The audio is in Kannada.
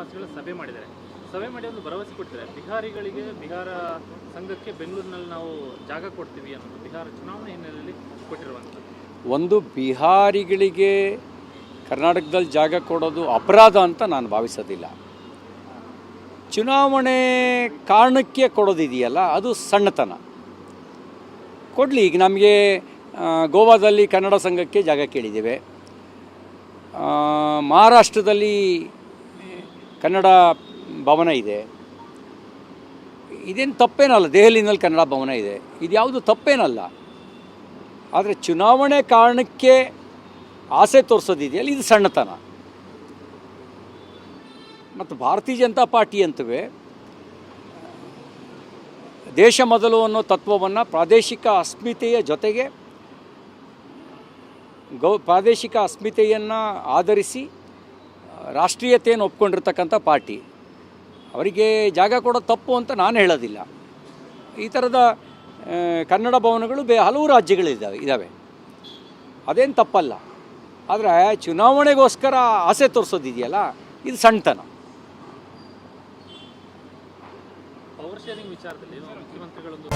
ನಿವಾಸಿಗಳ ಸಭೆ ಮಾಡಿದ್ದಾರೆ. ಸಭೆ ಮಾಡಿ ಒಂದು ಭರವಸೆ ಕೊಟ್ಟಿದ್ದಾರೆ, ಬಿಹಾರಿಗಳಿಗೆ, ಬಿಹಾರ ಸಂಘಕ್ಕೆ ಬೆಂಗಳೂರಿನಲ್ಲಿ ನಾವು ಜಾಗ ಕೊಡ್ತೀವಿ ಅನ್ನೋದು ಬಿಹಾರ ಚುನಾವಣೆ ಹಿನ್ನೆಲೆಯಲ್ಲಿ ಕೊಟ್ಟಿರುವಂಥದ್ದು. ಒಂದು ಬಿಹಾರಿಗಳಿಗೆ ಕರ್ನಾಟಕದಲ್ಲಿ ಜಾಗ ಕೊಡೋದು ಅಪರಾಧ ಅಂತ ನಾನು ಭಾವಿಸೋದಿಲ್ಲ. ಚುನಾವಣೆ ಕಾರಣಕ್ಕೆ ಕೊಡೋದಿದೆಯಲ್ಲ ಅದು ಸಣ್ಣತನ. ಕೊಡಲಿ. ಈಗ ನಮಗೆ ಗೋವಾದಲ್ಲಿ ಕನ್ನಡ ಸಂಘಕ್ಕೆ ಜಾಗ ಕೇಳಿದ್ದೇವೆ, ಮಹಾರಾಷ್ಟ್ರದಲ್ಲಿ ಕನ್ನಡ ಭವನ ಇದೆ, ಇದೇನು ತಪ್ಪೇನಲ್ಲ. ದೆಹಲಿನಲ್ಲಿ ಕನ್ನಡ ಭವನ ಇದೆ, ಇದು ಯಾವುದು ತಪ್ಪೇನಲ್ಲ. ಆದರೆ ಚುನಾವಣೆ ಕಾರಣಕ್ಕೆ ಆಸೆ ತೋರಿಸೋದಿದೆಯಲ್ಲ ಇದು ಸಣ್ಣತನ. ಮತ್ತು ಭಾರತೀಯ ಜನತಾ ಪಾರ್ಟಿ ಅಂತವೇ ದೇಶ ಮೊದಲು ಅನ್ನೋ ತತ್ವವನ್ನು ಪ್ರಾದೇಶಿಕ ಅಸ್ಮಿತೆಯ ಜೊತೆಗೆ ಪ್ರಾದೇಶಿಕ ಅಸ್ಮಿತೆಯನ್ನು ಆಧರಿಸಿ ರಾಷ್ಟ್ರೀಯತೆಯನ್ನು ಒಪ್ಕೊಂಡಿರ್ತಕ್ಕಂಥ ಪಾರ್ಟಿ. ಅವರಿಗೆ ಜಾಗ ಕೊಡೋದು ತಪ್ಪು ಅಂತ ನಾನು ಹೇಳೋದಿಲ್ಲ. ಈ ಥರದ ಕನ್ನಡ ಭವನಗಳು ಹಲವು ರಾಜ್ಯಗಳಿದ್ದಾವೆ, ಅದೇನು ತಪ್ಪಲ್ಲ. ಆದರೆ ಚುನಾವಣೆಗೋಸ್ಕರ ಆಸೆ ತೋರಿಸೋದಿದೆಯಲ್ಲ ಇದು ಸಣ್ಣತನ. ಪವರ್ ಶೇರಿಂಗ್ ವಿಚಾರದಲ್ಲಿ ಮುಖ್ಯಮಂತ್ರಿಗಳೊಂದು